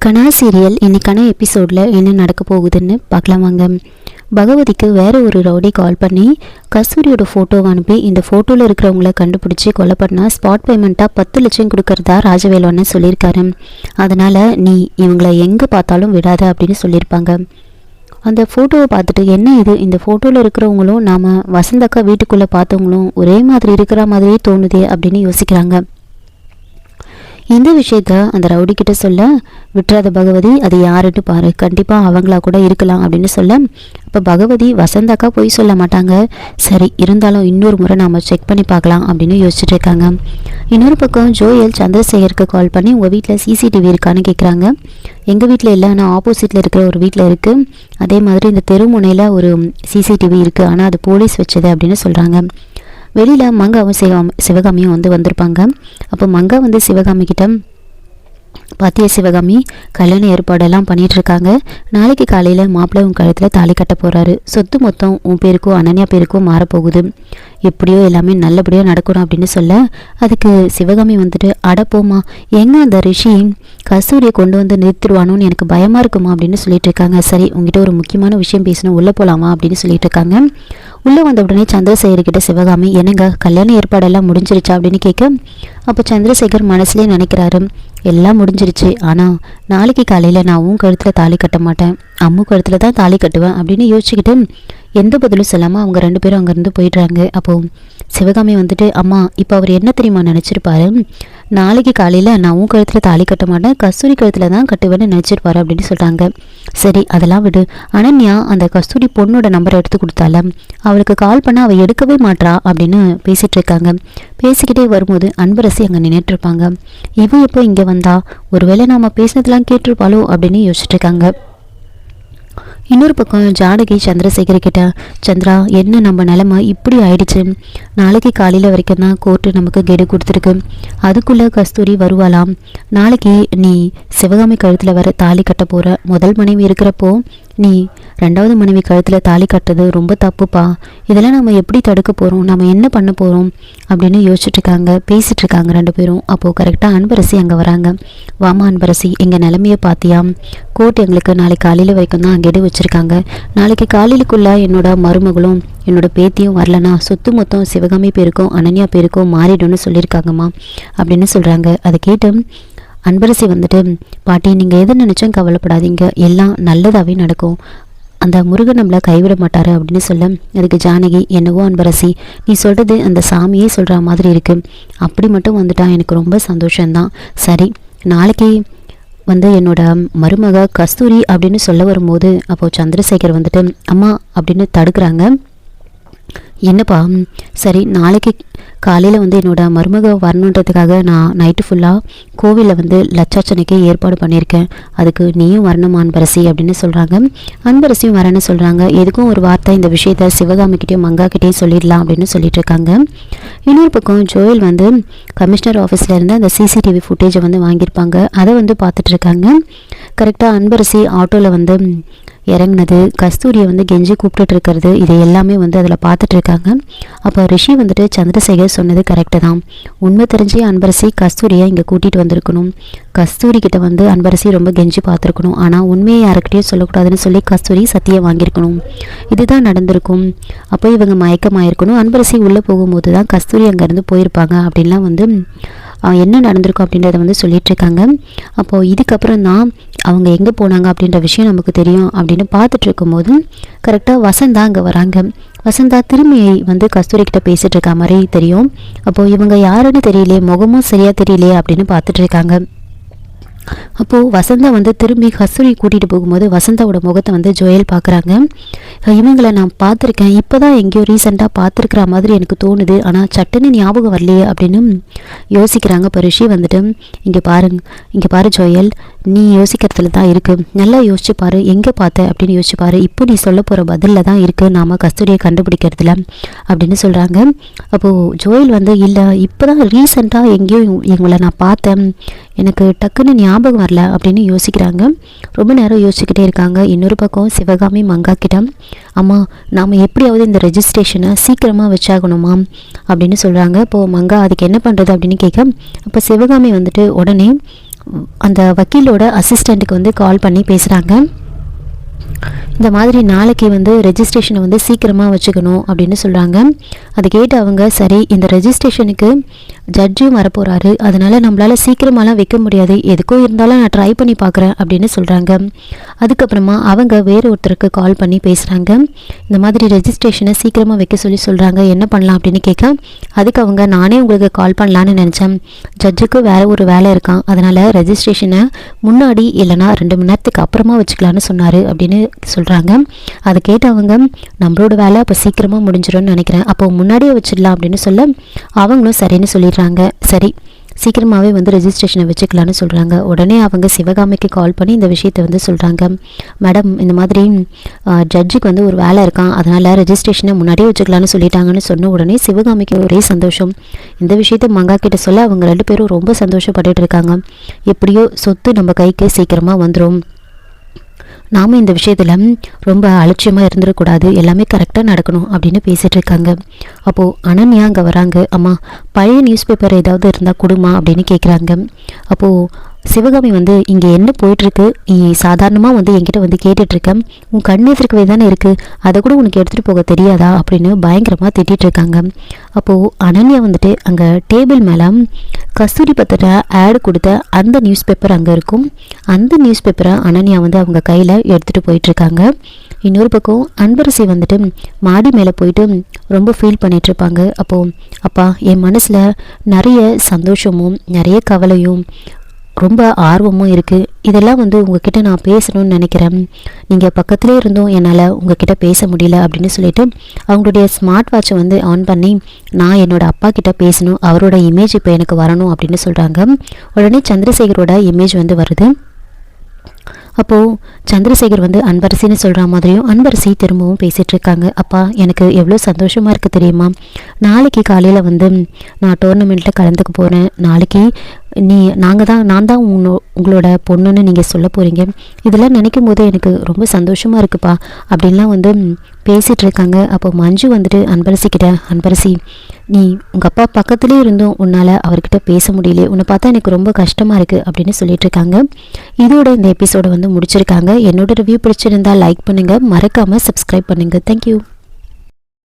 கனா serial இன்னைக்கான எபிசோடில் என்ன நடக்க போகுதுன்னு பார்க்கலாம் வாங்க. பகவதிக்கு வேற ஒரு ரவுடி கால் பண்ணி கஸ்தூரியோட ஃபோட்டோவை அனுப்பி இந்த ஃபோட்டோவில் இருக்கிறவங்கள கண்டுபிடிச்சி கொலை பண்ணால் ஸ்பாட் பேமெண்ட்டாக 10 லட்சம் கொடுக்கறதா ராஜவேலு சொல்லியிருக்காரு. அதனால் நீ இவங்களை எங்கே பார்த்தாலும் விடாத அப்படின்னு சொல்லியிருப்பாங்க. அந்த ஃபோட்டோவை பார்த்துட்டு என்ன இது, இந்த ஃபோட்டோவில் இருக்கிறவங்களும் நாம் வசந்தக்கா வீட்டுக்குள்ளே பார்த்தவங்களும் ஒரே மாதிரி இருக்கிற மாதிரியே தோணுதே அப்படின்னு யோசிக்கிறாங்க. இந்த விஷயத்த அந்த ரவுடி கிட்ட சொல்ல, விட்டுறாத பகவதி, அது யாருன்னு பாரு, கண்டிப்பாக அவங்களா கூட இருக்கலாம் அப்படின்னு சொல்ல, இப்போ பகவதி வசந்தாக்கா போய் சொல்ல மாட்டாங்க. சரி, இருந்தாலும் இன்னொரு முறை நாம் செக் பண்ணி பார்க்கலாம் அப்படின்னு யோசிச்சுட்டு இருக்காங்க. இன்னொரு பக்கம் ஜோயல் சந்திரசேகருக்கு கால் பண்ணி உங்கள் வீட்டில் சிசிடிவி இருக்கான்னு கேட்குறாங்க. எங்கள் வீட்டில் இல்லை, ஆனால் ஆப்போசிட்டில் இருக்கிற ஒரு வீட்டில் இருக்குது. அதே மாதிரி இந்த தெருமுனையில் ஒரு சிசிடிவி இருக்குது, ஆனால் அது போலீஸ் வச்சது அப்படின்னு சொல்கிறாங்க. வெளியில் மங்காவும் சிவகாமியும் வந்திருப்பாங்க. அப்போ மங்கா சிவகாமி கிட்ட, பாத்திய சிவகாமி, கல்யாண ஏற்பாடெல்லாம் பண்ணிட்டு இருக்காங்க. நாளைக்கு காலையில் மாப்பிள்ளை உன் கழுத்தில் தாலி கட்ட போகிறாரு. சொத்து மொத்தம் உன் பேருக்கும் அனன்யா பேருக்கும் மாறப்போகுது. எப்படியோ எல்லாமே நல்லபடியாக நடக்கணும் அப்படின்னு சொல்ல, அதுக்கு சிவகாமி அடப்போமா, எங்கே அந்த ரிஷி கஸ்தூரியை கொண்டு நிறுத்திடுவானோன்னு எனக்கு பயமாக இருக்குமா அப்படின்னு சொல்லிட்டு இருக்காங்க. சரி, உங்ககிட்ட ஒரு முக்கியமான விஷயம் பேசணும், உள்ளே போகலாமா அப்படின்னு சொல்லிட்டு இருக்காங்க. உள்ளே வந்த உடனே சந்திரசேகர்கிட்ட சிவகாமி, என்னங்க கல்யாண ஏற்பாடெல்லாம் முடிஞ்சிருச்சா அப்படின்னு கேட்க, அப்போ சந்திரசேகர் மனசுலேயே நினைக்கிறாரு, எல்லாம் முடிஞ்சிருச்சு, ஆனால் நாளைக்கு காலையில் நான் உன் கழுத்தில் தாலி கட்ட மாட்டேன், அம்மு கழுத்தில் தான் தாலி கட்டுவேன் அப்படின்னு யோசிச்சுக்கிட்டு எந்த பதிலும் சொல்லாமல் அவங்க 2 பேரும் அங்கேருந்து போயிடுறாங்க. அப்போது சிவகாமி அம்மா, இப்போ அவர் என்ன தெரியுமா நினச்சிருப்பாரு, நாளைக்கு காலையில் நான் உன் கழுத்தில் தாலி கட்ட மாட்டேன், கஸ்தூரி கழுத்தில் தான் கட்டுவேன்னு நினச்சிருப்பாரு அப்படின்னு சொல்கிறாங்க. சரி, அதெல்லாம் விடு. அனன்யா அந்த கஸ்தூரி பொண்ணோட நம்பரை எடுத்து கொடுத்தால, அவளுக்கு கால் பண்ண அவள் எடுக்கவே மாட்றா அப்படின்னு பேசிகிட்டு இருக்காங்க. பேசிக்கிட்டே வரும்போது அன்பரசி அங்கே நின்றுட்டு இருப்பாங்க. இவன் எப்போ இங்கே வந்தா, ஒருவேளை நாம் பேசினதெல்லாம் கேட்டிருப்பாளோ அப்படின்னு யோசிச்சுட்டு இருக்காங்க. இன்னொரு பக்கம் ஜானகி சந்திரசேகர் கிட்ட, சந்திரா, என்ன நம்ம நிலைமை இப்படி ஆயிடுச்சு, நாளைக்கு காலையில் வரைக்கும் தான் கோர்ட்டு நமக்கு கெடு கொடுத்துருக்கு, அதுக்குள்ளே கஸ்தூரி வருவாளாம், நாளைக்கு நீ சிவகாமி கழுத்தில் வர தாலி கட்ட போகிற, முதல் மனைவி இருக்கிறப்போ நீ 2வது மனைவி கழுத்தில் தாலி கட்டுறது ரொம்ப தப்புப்பா, இதெல்லாம் நம்ம எப்படி தடுக்க போகிறோம், நம்ம என்ன பண்ண போகிறோம் அப்படின்னு யோசிச்சுட்ருக்காங்க, பேசிகிட்டு இருக்காங்க 2 பேரும். அப்போது கரெக்டாக அன்பரசி அங்கே வராங்க. வாமா அன்பரசி, எங்கள் நிலைமையை பார்த்தியா, கோர்ட் எங்களுக்கு நாளைக்கு காலையில் வரைக்கும் தான் கெடு வச்சுருக்காங்க, நாளைக்கு காலையிலுக்குள்ளே என்னோட மருமகளும் என்னோட பேத்தியும் வரலனா சொத்து மொத்தம் சிவகாமி பேருக்கும் அனன்யா பேருக்கும் மாறிடும்னு சொல்லியிருக்காங்கம்மா அப்படின்னு சொல்கிறாங்க. அதை கேட்டு அன்பரசி பாட்டி, நீங்கள் எதை நினச்சும் கவலைப்படாதீங்க, எல்லாம் நல்லதாகவே நடக்கும், அந்த முருகன் நம்மளை கைவிட மாட்டார் அப்படின்னு சொல்ல, அதுக்கு ஜானகி, என்னவோ அன்பரசி, நீ சொல்கிறது அந்த சாமியே சொல்கிற மாதிரி இருக்குது, அப்படி மட்டும் எனக்கு ரொம்ப சந்தோஷம்தான். சரி, நாளைக்கு என்னோட மருமக கஸ்தூரி அப்படின்னு சொல்ல வரும்போது அப்போது சந்திரசேகர் அம்மா அப்படின்னு தடுக்கிறாங்க. என்னப்பா, சரி, நாளைக்கு காலையில் என்னோட மருமக வரணுன்றதுக்காக நான் நைட்டு ஃபுல்லாக கோவிலில் லட்சார்ச்சனைக்கு ஏற்பாடு பண்ணியிருக்கேன், அதுக்கு நீயும் வரணும் அன்பரசி அப்படின்னு சொல்கிறாங்க. அன்பரசியும் வரேன்னு சொல்கிறாங்க. எதுக்கும் ஒரு வார்த்தை இந்த விஷயத்த சிவகாமிக்கிட்டையும் மங்காக்கிட்டையும் சொல்லிடலாம் அப்படின்னு சொல்லிட்டு இருக்காங்க. இன்னொரு பக்கம் ஜோயல் கமிஷனர் ஆஃபீஸில் இருந்து அந்த சிசிடிவி ஃபுட்டேஜை வாங்கியிருப்பாங்க. அதை பார்த்துட்ருக்காங்க. கரெக்டாக அன்பரசி ஆட்டோவில் இறங்கினது, கஸ்தூரியை கெஞ்சி கூப்பிட்டுட்டு இருக்கிறது, இது எல்லாமே அதில் பார்த்துட்டு இருக்காங்க. அப்போ ரிஷி சந்திரசேகர் சொன்னது கரெக்டு தான், உண்மை தெரிஞ்சு அன்பரசி கஸ்தூரியை இங்கே கூட்டிகிட்டு வந்திருக்கணும், கஸ்தூரி கிட்ட அன்பரசி ரொம்ப கெஞ்சி பார்த்துருக்கணும், ஆனால் உண்மையை யாருக்கிட்டையும் சொல்லக்கூடாதுன்னு சொல்லி கஸ்தூரி சத்தியை வாங்கியிருக்கணும், இதுதான் நடந்திருக்கும். அப்போ இவங்க மயக்கமாயிருக்கணும், அன்பரசி உள்ளே போகும்போது தான் கஸ்தூரி அங்கேருந்து போயிருப்பாங்க அப்படின்லாம் என்ன நடந்திருக்கும் அப்படின்றத சொல்லிட்டு இருக்காங்க. அப்போது இதுக்கப்புறம் தான் அவங்க எங்கே போனாங்க அப்படின்ற விஷயம் நமக்கு தெரியும் அப்படின்னு பார்த்துட்டு இருக்கும்போது கரெக்டாக வசந்தா அங்கே வராங்க. வசந்தா திரும்பி கஸ்தூரி கிட்ட பேசிகிட்டு இருக்க மாதிரி தெரியும். அப்போது இவங்க யாருன்னு தெரியலையே, முகமும் சரியாக தெரியலையே அப்படின்னு பார்த்துட்டு இருக்காங்க. அப்போது வசந்தா திரும்பி கஸ்தூரி கூட்டிகிட்டு போகும்போது வசந்தாவோட முகத்தை ஜோயல் பார்க்குறாங்க. இவங்களை நான் பார்த்துருக்கேன், இப்போ தான் எங்கேயோ ரீசெண்டாக பார்த்துருக்குற மாதிரி எனக்கு தோணுது, ஆனால் சட்டுன்னு ஞாபகம் வரலையே அப்படின்னு யோசிக்கிறாங்க. இப்போ ரிஷி இங்கே பாரு ஜோயல், நீ யோசிக்கிறதுல தான் இருக்குது, நல்லா யோசிச்சு பாரு, எங்கே பார்த்த அப்படின்னு யோசிச்சு பாரு, இப்போ நீ சொல்ல போகிற பதிலில் தான் இருக்குது நாம் கஸ்தூரியை கண்டுபிடிக்கிறதுல அப்படின்னு சொல்கிறாங்க. அப்போது ஜோயல் இல்லை, இப்போ தான் ரீசெண்டாக எங்கேயோ எங்களை நான் பார்த்தேன், எனக்கு டக்குன்னு ஞாபகம் வரல அப்படின்னு யோசிக்கிறாங்க. ரொம்ப நேரம் யோசிச்சுக்கிட்டே இருக்காங்க. இன்னொரு பக்கம் சிவகாமி மங்கா கிட்ட, அம்மா, நாம் எப்படியாவது இந்த ரெஜிஸ்ட்ரேஷனை சீக்கிரமாக வச்சாகணுமா அப்படின்னு சொல்கிறாங்க. இப்போது மங்கா அதுக்கு என்ன பண்ணுறது அப்படின்னு கேட்க, அப்போ சிவகாமி உடனே அந்த வக்கீலோட அசிஸ்டண்ட்டுக்கு வந்து கால் பண்ணி பேசுகிறாங்க. இந்த மாதிரி நாளைக்கு வந்து ரெஜிஸ்ட்ரேஷனை வந்து சீக்கிரமாக வச்சுக்கணும் அப்படின்னு சொல்கிறாங்க. அது கேட்டு அவங்க சரி, இந்த ரெஜிஸ்ட்ரேஷனுக்கு ஜட்ஜும் வரப்போகிறாரு, அதனால் நம்மளால் சீக்கிரமாலாம் வைக்க முடியாது, எதுக்கும் இருந்தாலும் நான் ட்ரை பண்ணி பார்க்குறேன் அப்படின்னு சொல்கிறாங்க. அதுக்கப்புறமா அவங்க வேறு ஒருத்தருக்கு கால் பண்ணி பேசுகிறாங்க. இந்த மாதிரி ரெஜிஸ்ட்ரேஷனை சீக்கிரமாக வைக்க சொல்கிறாங்க, என்ன பண்ணலாம் அப்படின்னு கேட்க, அதுக்கு அவங்க நானே உங்களுக்கு கால் பண்ணலான்னு நினச்சேன், ஜட்ஜுக்கு வேறு ஒரு வேலை இருக்கான், அதனால் ரெஜிஸ்ட்ரேஷனை முன்னாடி இல்லைனா 2 மணி நேரத்துக்கு அப்புறமா வச்சுக்கலான்னு சொன்னார் அப்படின்னு சொல்கிறாங்க. அதை கேட்டு அவங்க நம்மளோட வேலை அப்போ சீக்கிரமாக முடிஞ்சிடும்னு நினைக்கிறேன், அப்போ முன்னாடியே வச்சிடலாம் அப்படின்னு சொல்ல அவங்களும் சரின்னு சொல்லிடுறாங்க. சரி, சீக்கிரமாகவே வந்து ரெஜிஸ்ட்ரேஷனை வச்சுக்கலான்னு சொல்கிறாங்க. உடனே அவங்க சிவகாமிக்கு கால் பண்ணி இந்த விஷயத்தை வந்து சொல்கிறாங்க. மேடம், இந்த மாதிரி ஜட்ஜுக்கு வந்து ஒரு வேலை இருக்கான், அதனால் ரெஜிஸ்ட்ரேஷனை முன்னாடியே வச்சுக்கலான்னு சொல்லிட்டாங்கன்னு சொன்ன உடனே சிவகாமிக்கு ஒரே சந்தோஷம். இந்த விஷயத்தை மங்கா கிட்ட சொல்ல அவங்க 2 பேரும் ரொம்ப சந்தோஷப்பட்டுட்டு இருக்காங்க. எப்படியோ சொத்து நம்ம கைக்கு சீக்கிரமாக வந்துடும், நாம் இந்த விஷயத்தில் ரொம்ப அலட்சியமாக இருந்துடக்கூடாது, எல்லாமே கரெக்டாக நடக்கணும் அப்படின்னு பேசிகிட்டு இருக்காங்க. அப்போது அனன்யா அங்கே வராங்க. அம்மா, பழைய நியூஸ் பேப்பர் ஏதாவது இருந்தால் கொடுமா அப்படின்னு கேட்குறாங்க. அப்போது சிவகாமி வந்து இங்கே என்ன போயிட்டுருக்கு, நீ சாதாரணமாக வந்து என்கிட்ட வந்து கேட்டுட்ருக்க, உன் கண் எதிர்க்கவே தானே இருக்குது, அதை கூட உனக்கு எடுத்துகிட்டு போக தெரியாதா அப்படின்னு பயங்கரமாக திட்டிகிட்டு இருக்காங்க. அப்போது அனன்யா வந்துட்டு அங்கே டேபிள் மேலே கஸ்தூரி பத்திர ஆடு கொடுத்த அந்த நியூஸ் பேப்பர் அங்கே இருக்கும். அந்த நியூஸ் பேப்பரை அனன்யா வந்து அவங்க கையில் எடுத்துகிட்டு போயிட்டுருக்காங்க. இன்னொரு பக்கம் அன்பரசி வந்துட்டு மாடி மேலே போயிட்டு ரொம்ப ஃபீல் பண்ணிகிட்ருப்பாங்க. அப்போது அப்பா, என் மனசில் நிறைய சந்தோஷமும் நிறைய கவலையும் ரொம்ப ஆர்வமும் இருக்குது, இதெல்லாம் வந்து உங்ககிட்ட நான் பேசணும்னு நினைக்கிறேன், நீங்கள் பக்கத்துலேயே இருந்தும் என்னால் உங்ககிட்ட பேச முடியல அப்படின்னு சொல்லிட்டு அவங்களுடைய ஸ்மார்ட் வாட்சை வந்து ஆன் பண்ணி நான் என்னோடய அப்பா கிட்ட பேசணும், அவரோட இமேஜ் இப்போ எனக்கு வரணும் அப்படின்னு சொல்கிறாங்க. உடனே சந்திரசேகரோட இமேஜ் வந்து வருது. அப்போது சந்திரசேகர் வந்து அன்பரசின்னு சொல்கிற மாதிரியும் அன்பரசி திரும்பவும் பேசிகிட்டு இருக்காங்க. அப்பா, எனக்கு எவ்வளோ சந்தோஷமாக இருக்குது தெரியுமா, நாளைக்கு காலையில் வந்து நான் டோர்னமெண்ட்டில் கலந்துக்க போகிறேன், நாளைக்கு நான் தான் உங்களோட பொண்ணுன்னு நீங்கள் சொல்ல போகிறீங்க, இதெல்லாம் நினைக்கும் போது எனக்கு ரொம்ப சந்தோஷமாக இருக்குப்பா அப்படின்லாம் வந்து பேசிகிட்டு இருக்காங்க. அப்போ மஞ்சு வந்துட்டு அன்பரசிக்கிட்ட, அன்பரசி, நீ உங்கள் அப்பா பக்கத்துலேயே இருந்தும் உன்னால் அவர்கிட்ட பேச முடியல, உன்னை பார்த்தா எனக்கு ரொம்ப கஷ்டமாக இருக்குது அப்படின்னு சொல்லிட்டு இருக்காங்க. இதோட இந்த எபிசோடை வந்து முடிச்சிருக்காங்க. என்னோட ரிவ்யூ பிடிச்சிருந்தால் லைக் பண்ணுங்கள், மறக்காமல் சப்ஸ்கிரைப் பண்ணுங்கள். தேங்க்யூ.